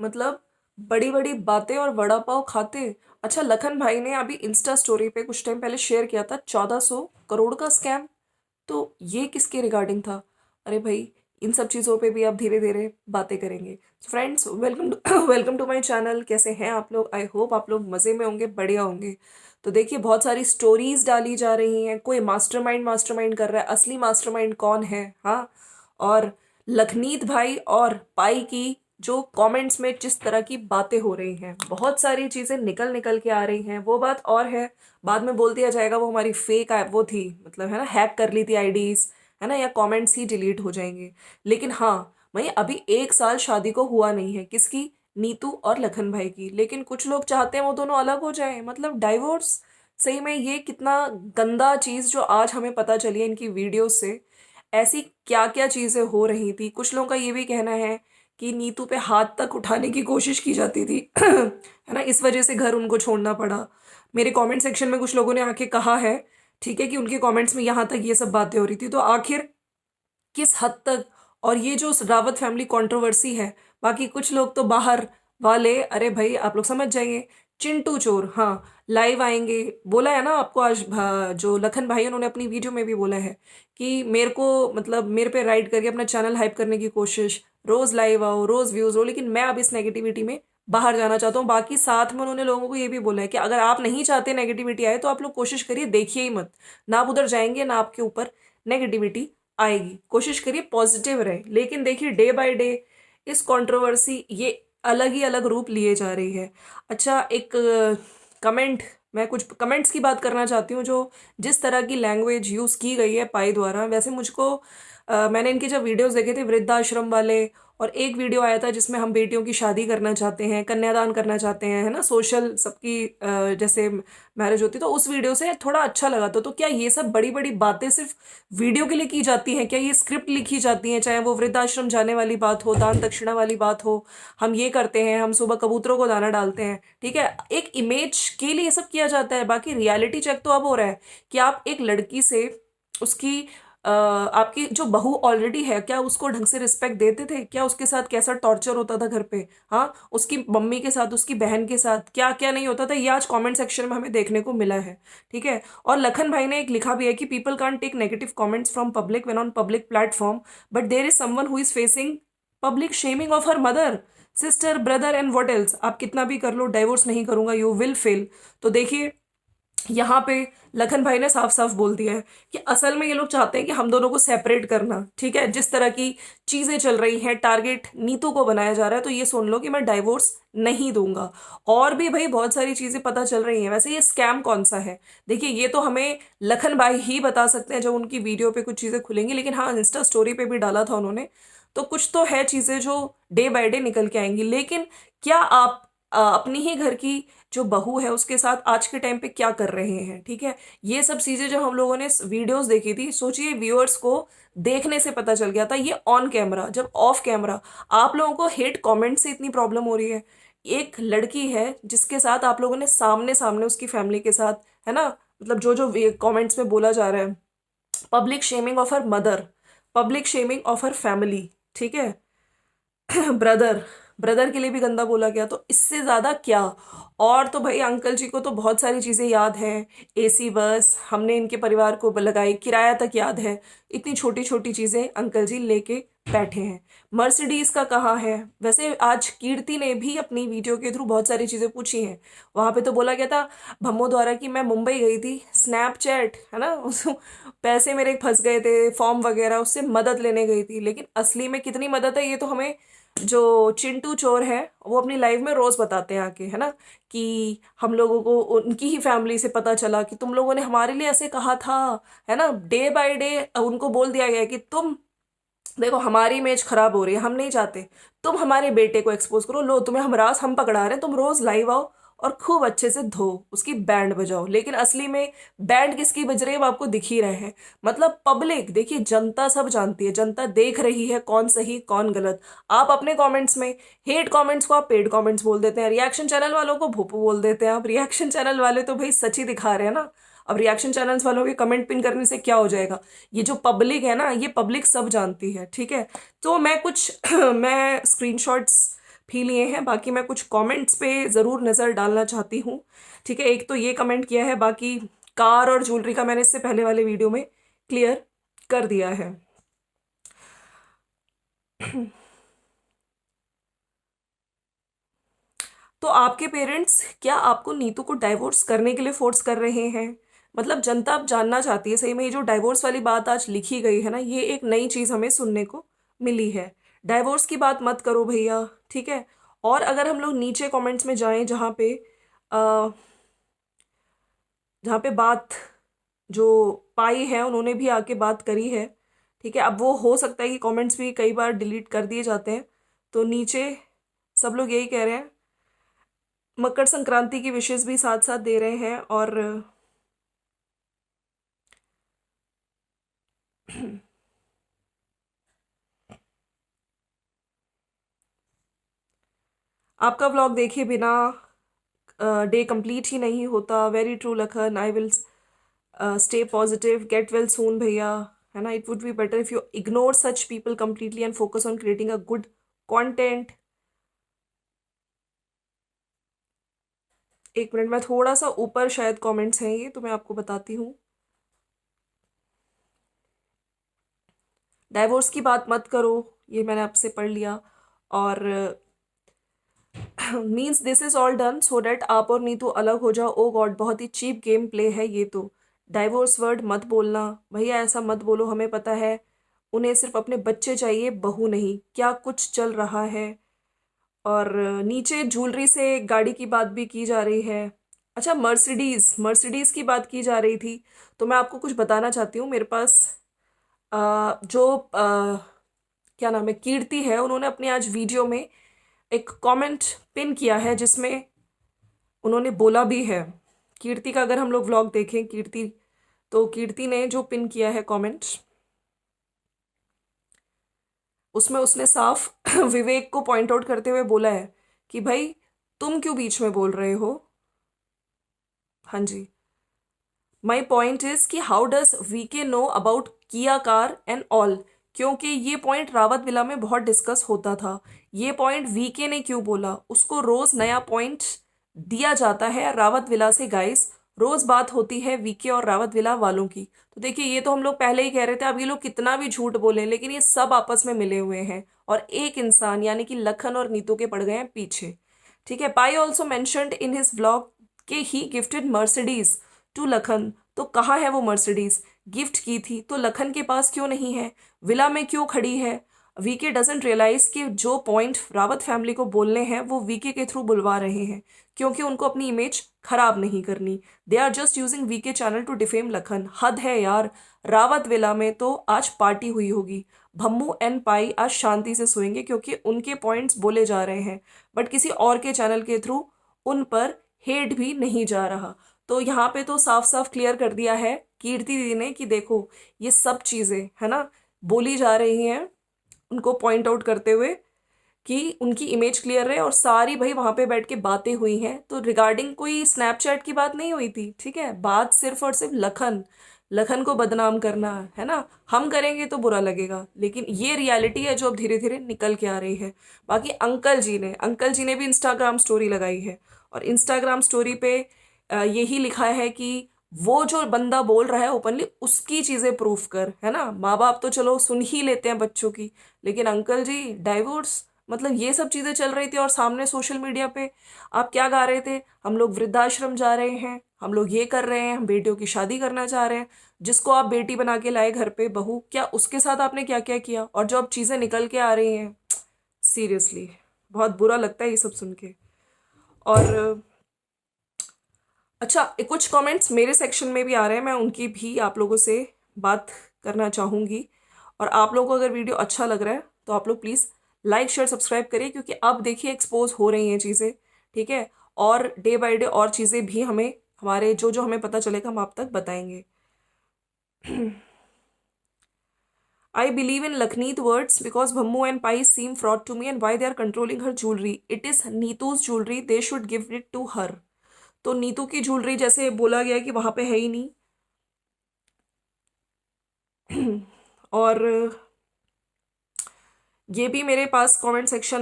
मतलब बड़ी बड़ी बातें और वड़ा पाव खाते। अच्छा, लखन भाई ने अभी इंस्टा स्टोरी पे कुछ टाइम पहले शेयर किया था 1400 करोड़ का स्कैम। तो ये किसके रिगार्डिंग था? अरे भाई, इन सब चीज़ों पे भी आप धीरे धीरे बातें करेंगे। Friends, welcome to welcome to my channel. कैसे हैं आप लोग? आई होप आप लोग मज़े में होंगे, बढ़िया होंगे। तो देखिए, बहुत सारी स्टोरीज डाली जा रही हैं। कोई मास्टरमाइंड कर रहा है, असली मास्टरमाइंड कौन है? हाँ। और लखनीत भाई और पाई की जो कमेंट्स में जिस तरह की बातें हो रही हैं, बहुत सारी चीज़ें निकल निकल के आ रही हैं। वो बात और है, बाद में बोल दिया जाएगा वो हमारी फेक वो थी, मतलब है ना, हैक कर ली थी आईडीज, है ना, या कमेंट्स ही डिलीट हो जाएंगे। लेकिन हाँ भाई, अभी 1 साल शादी को हुआ नहीं है। किसकी? नीतू और लखन भाई की। लेकिन कुछ लोग चाहते हैं वो दोनों अलग हो जाएं, मतलब डाइवोर्स। सही में ये कितना गंदा चीज़ जो आज हमें पता चली है इनकी वीडियो से। ऐसी क्या क्या चीज़ें हो रही थी। कुछ लोगों का ये भी कहना है कि नीतू पे हाथ तक उठाने की कोशिश की जाती थी है ना, इस वजह से घर उनको छोड़ना पड़ा। मेरे कमेंट सेक्शन में कुछ लोगों ने आके कहा है, ठीक है, कि उनके कमेंट्स में यहाँ तक ये सब बातें हो रही थी। तो आखिर किस हद तक? और ये जो रावत फैमिली कंट्रोवर्सी है, बाकी कुछ लोग तो बाहर वाले, अरे भाई आप लोग समझ जाइए। चिंटू चोर, हाँ, लाइव आएंगे। बोला है ना आपको आज जो लखन भाई उन्होंने अपनी वीडियो में भी बोला है कि मेरे को, मतलब मेरे पे राइड करके अपना चैनल हाइप करने की कोशिश, रोज लाइव आओ, रोज व्यूज हो, लेकिन मैं अब इस नेगेटिविटी में बाहर जाना चाहता हूँ। बाकी साथ में उन्होंने लोगों को ये भी बोला है कि अगर आप नहीं चाहते नेगेटिविटी आए तो आप लोग कोशिश करिए, देखिए ही मत। ना आप उधर जाएंगे ना आपके ऊपर नेगेटिविटी आएगी। कोशिश करिए पॉजिटिव रहे। लेकिन देखिए, डे बाय डे इस कंट्रोवर्सी ये अलग ही अलग रूप लिए जा रही है। अच्छा, एक कमेंट, मैं कुछ कमेंट्स की बात करना चाहती हूँ। जो जिस तरह की लैंग्वेज यूज़ की गई है पाई द्वारा, वैसे मुझको मैंने इनके जब वीडियोस देखे थे वृद्धाश्रम वाले, और एक वीडियो आया था जिसमें हम बेटियों की शादी करना चाहते हैं, कन्यादान करना चाहते हैं, है ना, सोशल सबकी जैसे मैरिज होती, तो उस वीडियो से थोड़ा अच्छा लगा। तो क्या ये सब बड़ी बड़ी बातें सिर्फ वीडियो के लिए की जाती हैं? क्या ये स्क्रिप्ट लिखी जाती हैं? चाहे वो वृद्धाश्रम जाने वाली बात हो, दान दक्षिणा वाली बात हो, हम ये करते हैं, हम सुबह कबूतरों को दाना डालते हैं, ठीक है, एक इमेज के लिए ये सब किया जाता है। बाकी रियलिटी चेक तो अब हो रहा है कि आप एक लड़की से उसकी आपकी जो बहू ऑलरेडी है, क्या उसको ढंग से रिस्पेक्ट देते थे? क्या उसके साथ कैसा टॉर्चर होता था घर पे? हाँ, उसकी मम्मी के साथ, उसकी बहन के साथ क्या क्या नहीं होता था, ये आज कमेंट सेक्शन में हमें देखने को मिला है। ठीक है। और लखन भाई ने एक लिखा भी है कि people can't take negative comments from public when on public platform, but there is someone who is facing public shaming of her mother, sister, brother and what else. आप कितना भी कर लो, डाइवोर्स नहीं करूंगा, यू विल फेल। तो देखिए, यहाँ पे लखन भाई ने साफ साफ बोल दिया है कि असल में ये लोग चाहते हैं कि हम दोनों को सेपरेट करना। ठीक है, जिस तरह की चीजें चल रही हैं, टारगेट नीतू को बनाया जा रहा है, तो ये सुन लो कि मैं डाइवोर्स नहीं दूंगा। और भी भाई बहुत सारी चीजें पता चल रही हैं। वैसे ये स्कैम कौन सा है, देखिए, ये तो हमें लखन भाई ही बता सकते हैं जब उनकी वीडियो पे कुछ चीजें खुलेंगी। लेकिन हाँ, इंस्टा स्टोरी पे भी डाला था उन्होंने, तो कुछ तो है चीजें जो डे बाय डे निकल के आएंगी। लेकिन क्या आप अपनी ही घर की जो बहू है उसके साथ आज के टाइम पे क्या कर रहे हैं? ठीक है, ये सब चीजें जब हम लोगों ने वीडियोस देखी थी, सोचिए व्यूअर्स को देखने से पता चल गया था। ये ऑन कैमरा, जब ऑफ कैमरा आप लोगों को हेट कमेंट से इतनी प्रॉब्लम हो रही है। एक लड़की है जिसके साथ आप लोगों ने सामने सामने उसकी फैमिली के साथ, है ना, मतलब जो जो कमेंट्स में बोला जा रहा है, public shaming of her mother, public shaming of her family, ठीक है, ब्रदर, ब्रदर के लिए भी गंदा बोला गया, तो इससे ज्यादा क्या? और तो भाई अंकल जी को तो बहुत सारी चीजें याद है। एसी बस हमने इनके परिवार को लगाई, किराया तक याद है। इतनी छोटी छोटी चीजें अंकल जी लेके बैठे हैं। मर्सिडीज का कहाँ है? वैसे आज कीर्ति ने भी अपनी वीडियो के थ्रू बहुत सारी चीजें पूछी हैं। वहां पे तो बोला गया था भम्मो द्वारा कि मैं मुंबई गई थी, स्नैपचैट, है ना, उस पैसे मेरे फंस गए थे, फॉर्म वगैरह, उससे मदद लेने गई थी। लेकिन असली में कितनी मदद है, ये तो हमें जो चिंटू चोर है वो अपनी लाइफ में रोज बताते हैं आके, है ना, कि हम लोगों को उनकी ही फैमिली से पता चला कि तुम लोगों ने हमारे लिए ऐसे कहा था, है ना। डे बाय डे उनको बोल दिया गया है कि तुम देखो हमारी इमेज खराब हो रही है, हम नहीं चाहते तुम हमारे बेटे को एक्सपोज करो, लो तुम्हें हम पकड़ा रहे हैं, तुम रोज लाइव आओ और खूब अच्छे से धो उसकी बैंड बजाओ। लेकिन असली में बैंड किसकी बज रही है वो आपको दिख ही रहे हैं। मतलब पब्लिक, देखिए, जनता सब जानती है, जनता देख रही है कौन सही कौन गलत। आप अपने कमेंट्स में हेट कमेंट्स को आप पेड कमेंट्स बोल देते हैं, रिएक्शन चैनल वालों को भोपू बोल देते हैं। आप रिएक्शन चैनल वाले तो भाई सच ही दिखा रहे हैं ना। अब रिएक्शन चैनल्स वालों के कमेंट पिन करने से क्या हो जाएगा? ये जो पब्लिक है ना, ये पब्लिक सब जानती है। ठीक है, तो मैं कुछ मैं स्क्रीनशॉट्स भी लिए हैं। बाकी मैं कुछ कमेंट्स पे ज़रूर नज़र डालना चाहती हूँ। ठीक है, एक तो ये कमेंट किया है, बाकी कार और ज्वेलरी का मैंने इससे पहले वाले वीडियो में क्लियर कर दिया है। तो आपके पेरेंट्स क्या आपको नीतू को डाइवोर्स करने के लिए फोर्स कर रहे हैं? मतलब जनता अब जानना चाहती है सही में, ये जो डाइवोर्स वाली बात आज लिखी गई है ना, ये एक नई चीज़ हमें सुनने को मिली है। डाइवोर्स की बात मत करो भैया, ठीक है। और अगर हम लोग नीचे कमेंट्स में जाएं अ, जहाँ पे बात जो पाई है उन्होंने भी आके बात करी है, ठीक है। अब वो हो सकता है कि कमेंट्स भी कई बार डिलीट कर दिए जाते हैं, तो नीचे सब लोग यही कह रहे हैं, मकर संक्रांति की विशेष भी साथ साथ दे रहे हैं। और आपका व्लॉग देखे बिना डे कंप्लीट ही नहीं होता। Very true Lakhan, I will stay positive, get well soon भैया, है ना। It would be better if you ignore such people completely and focus on creating a good content. एक मिनट, मैं थोड़ा सा ऊपर शायद कमेंट्स हैं ये, तो मैं आपको बताती हूँ। डाइवोर्स की बात मत करो, ये मैंने आपसे पढ़ लिया। और means this is all done so that आप और नीतू अलग हो जाओ। ओ गॉड, बहुत ही चीप गेम प्ले है ये तो। डाइवोर्स वर्ड मत बोलना भैया, ऐसा मत बोलो। हमें पता है उन्हें सिर्फ अपने बच्चे चाहिए, बहू नहीं। क्या कुछ चल रहा है। और नीचे ज्वेलरी से गाड़ी की बात भी की जा रही है। अच्छा, मर्सिडीज मर्सिडीज की बात की जा रही थी, तो मैं आपको कुछ बताना चाहती हूँ। मेरे पास जो क्या नाम है, कीर्ति है, उन्होंने अपने आज वीडियो में एक कमेंट पिन किया है जिसमें उन्होंने बोला भी है। कीर्ति का अगर हम लोग व्लॉग देखें, कीर्ति, तो कीर्ति ने जो पिन किया है कमेंट, उसमें उसने साफ विवेक को पॉइंट आउट करते हुए बोला है कि भाई तुम क्यों बीच में बोल रहे हो। हाँ जी, माई पॉइंट इज कि how does VK know about Kia car and all, क्योंकि ये पॉइंट रावत विला में बहुत डिस्कस होता था। ये पॉइंट वीके ने क्यों बोला, उसको रोज नया पॉइंट दिया जाता है रावत विला से गाइस। रोज बात होती है वीके और रावत विला वालों की। तो देखिए, ये तो हम लोग पहले ही कह रहे थे, अब ये लोग कितना भी झूठ बोले, लेकिन ये सब आपस में मिले हुए हैं और एक इंसान यानी कि लखन और नीतू के पड़ गए हैं पीछे। ठीक है। पाई also mentioned in his vlog के ही गिफ्टेड मर्सिडीज टू लखन। तो कहाँ है वो मर्सिडीज? गिफ्ट की थी तो लखन के पास क्यों नहीं है? विला में क्यों खड़ी है? वीके डजंट रियलाइज कि जो पॉइंट रावत फैमिली को बोलने हैं वो वीके के थ्रू बुलवा रहे हैं, क्योंकि उनको अपनी इमेज खराब नहीं करनी। They are just using VK channel to defame Lakhan. हद है यार। रावत विला में तो आज पार्टी हुई होगी। भम्मू एंड पाई आज शांति से सोएंगे क्योंकि उनके पॉइंट्स बोले जा रहे हैं, बट किसी और के चैनल के थ्रू उन पर हेट भी नहीं जा रहा। तो यहाँ पे तो साफ साफ क्लियर कर दिया है कीर्ति दीदी ने कि देखो, ये सब चीजें है ना बोली जा रही हैं उनको पॉइंट आउट करते हुए कि उनकी इमेज क्लियर रहे। और सारी भाई वहां पे बैठ के बातें हुई हैं, तो रिगार्डिंग कोई स्नैपचैट की बात नहीं हुई थी। ठीक है, बात सिर्फ और सिर्फ लखन लखन को बदनाम करना है ना। हम करेंगे तो बुरा लगेगा, लेकिन ये रियलिटी है जो अब धीरे धीरे निकल के आ रही है। बाकी अंकल जी ने भी इंस्टाग्राम स्टोरी लगाई है, और इंस्टाग्राम स्टोरी पे यही लिखा है कि वो जो बंदा बोल रहा है ओपनली उसकी चीजें प्रूफ कर, है ना। माँ बाप तो चलो सुन ही लेते हैं बच्चों की, लेकिन अंकल जी डाइवोर्स, मतलब ये सब चीजें चल रही थी। और सामने सोशल मीडिया पे आप क्या गा रहे थे? हम लोग वृद्धाश्रम जा रहे हैं, हम लोग ये कर रहे हैं, हम बेटियों की शादी करना चाह रहे हैं। जिसको आप बेटी बना के लाए घर पे बहू, क्या उसके साथ आपने क्या क्या किया? और जो अब चीजें निकल के आ रही हैं, सीरियसली बहुत बुरा लगता है ये सब सुन के। और अच्छा, कुछ कमेंट्स मेरे सेक्शन में भी आ रहे हैं, मैं उनकी भी आप लोगों से बात करना चाहूँगी। और आप लोगों को अगर वीडियो अच्छा लग रहा है तो आप लोग प्लीज़ लाइक शेयर सब्सक्राइब करिए, क्योंकि अब देखिए एक्सपोज हो रही हैं चीज़ें। ठीक है, और डे बाय डे और चीज़ें भी हमें, हमारे जो जो हमें पता चलेगा हम आप तक बताएंगे। I believe in Lakneet words because Bhammu and Pai seem fraud to me, and why they are controlling her jewelry. It is Neetu's jewelry. They should give it to her. तो नीतू की ज्वेलरी जैसे बोला गया कि वहां पे है ही नहीं। और ये भी मेरे पास कमेंट सेक्शन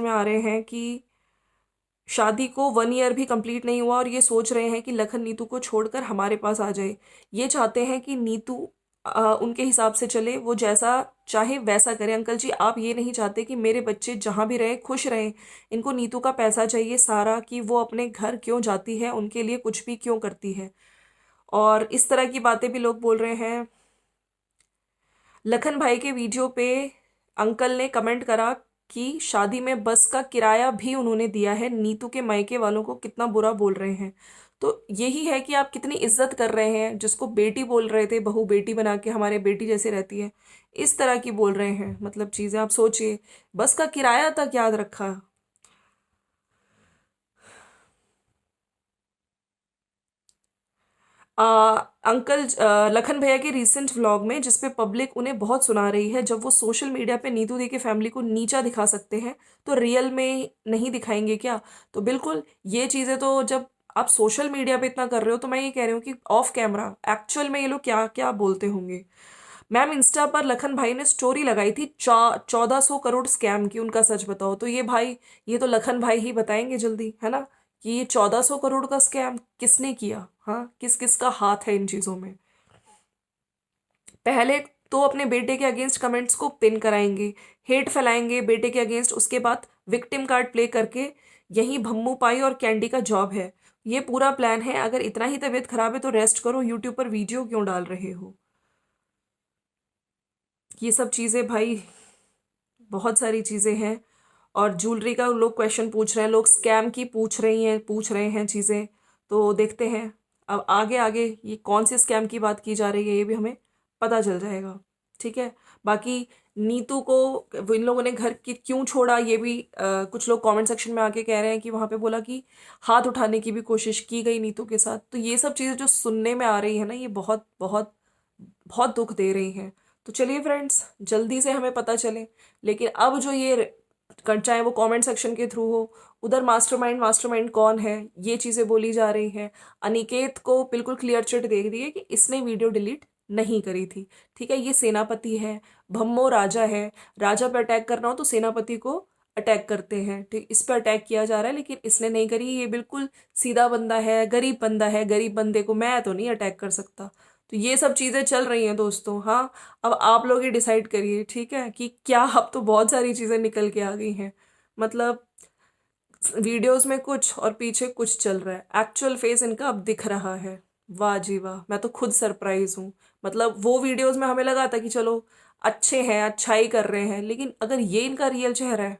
में आ रहे हैं कि शादी को 1 ईयर भी कंप्लीट नहीं हुआ और ये सोच रहे हैं कि लखन नीतू को छोड़कर हमारे पास आ जाए। ये चाहते हैं कि नीतू उनके हिसाब से चले, वो जैसा चाहे वैसा करे। अंकल जी, आप ये नहीं चाहते कि मेरे बच्चे जहाँ भी रहे खुश रहें। इनको नीतू का पैसा चाहिए सारा, कि वो अपने घर क्यों जाती है, उनके लिए कुछ भी क्यों करती है। और इस तरह की बातें भी लोग बोल रहे हैं। लखन भाई के वीडियो पे अंकल ने कमेंट करा कि शादी में बस का किराया भी उन्होंने दिया है। नीतू के मायके वालों को कितना बुरा बोल रहे हैं। तो यही है कि आप कितनी इज्जत कर रहे हैं। जिसको बेटी बोल रहे थे, बहू बेटी बना के हमारे बेटी जैसे रहती है, इस तरह की बोल रहे हैं। मतलब चीजें आप सोचिए, बस का किराया तक याद रखा। आ, अंकल लखन भैया के रीसेंट व्लॉग में, जिसपे पब्लिक उन्हें बहुत सुना रही है, जब वो सोशल मीडिया पे नीतू दी की फैमिली को नीचा दिखा सकते हैं, तो रियल में नहीं दिखाएंगे क्या? तो बिल्कुल ये चीज़ें तो जब आप सोशल मीडिया पे इतना कर रहे हो, तो मैं ये कह रही हूँ कि ऑफ कैमरा एक्चुअल में ये लोग क्या क्या बोलते होंगे। मैम, इंस्टा पर लखन भाई ने स्टोरी लगाई थी 1400 करोड़ स्कैम की। उनका सच बताओ तो ये भाई, ये तो लखन भाई ही बताएंगे जल्दी, है ना, कि ये 1400 करोड़ का स्कैम किसने किया। हाँ, किस किस का हाथ है इन चीजों में। पहले तो अपने बेटे के अगेंस्ट कमेंट्स को पिन कराएंगे, हेट फैलाएंगे बेटे के अगेंस्ट, उसके बाद विक्टिम कार्ड प्ले करके यही भम्मू पाई और कैंडी का जॉब है। ये पूरा प्लान है। अगर इतना ही तबीयत खराब है तो रेस्ट करो, यूट्यूब पर वीडियो क्यों डाल रहे हो? ये सब चीज़ें भाई, बहुत सारी चीज़ें हैं। और ज्वेलरी का लोग क्वेश्चन पूछ रहे हैं, लोग स्कैम की पूछ रहे हैं चीज़ें। तो देखते हैं अब आगे आगे ये कौन सी स्कैम की बात की जा रही है, ये भी हमें पता चल जाएगा। ठीक है। बाकी नीतू को वो इन लोगों ने घर की क्यों छोड़ा, ये भी कुछ लोग कमेंट सेक्शन में आके कह रहे हैं कि वहाँ पे बोला कि हाथ उठाने की भी कोशिश की गई नीतू के साथ। तो ये सब चीज़ें जो सुनने में आ रही है ना, ये बहुत बहुत बहुत दुख दे रही हैं। तो चलिए फ्रेंड्स, जल्दी से हमें पता चले। लेकिन अब जो ये चाहे वो कमेंट सेक्शन के थ्रू हो, उधर मास्टरमाइंड कौन है, ये चीज़ें बोली जा रही हैं। अनिकेत को बिल्कुल क्लियर चिट दे दी है कि इसने वीडियो डिलीट नहीं करी थी। ठीक है, ये सेनापति है, भम्मो राजा है। राजा पे अटैक करना हो तो सेनापति को अटैक करते हैं। ठीक, इस पर अटैक किया जा रहा है, लेकिन इसने नहीं करी। ये बिल्कुल सीधा बंदा है, गरीब बंदा है। गरीब बंदे को मैं तो नहीं अटैक कर सकता। तो ये सब चीज़ें चल रही हैं दोस्तों। हाँ, अब आप लोग ही डिसाइड करिए, ठीक है, कि क्या। अब तो बहुत सारी चीज़ें निकल के आ गई हैं। मतलब वीडियोस में कुछ और पीछे कुछ चल रहा है। एक्चुअल फेस इनका अब दिख रहा है। वाह जी वाह, मैं तो खुद सरप्राइज हूँ। मतलब वो वीडियोस में हमें लगा था कि चलो अच्छे हैं, अच्छाई कर रहे हैं, लेकिन अगर ये इनका रियल चेहरा है,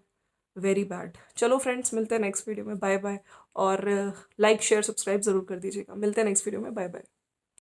वेरी बैड। चलो फ्रेंड्स, मिलते हैं नेक्स्ट वीडियो में। Bye bye. और लाइक शेयर सब्सक्राइब ज़रूर कर दीजिएगा। मिलते हैं नेक्स्ट वीडियो में। Bye bye.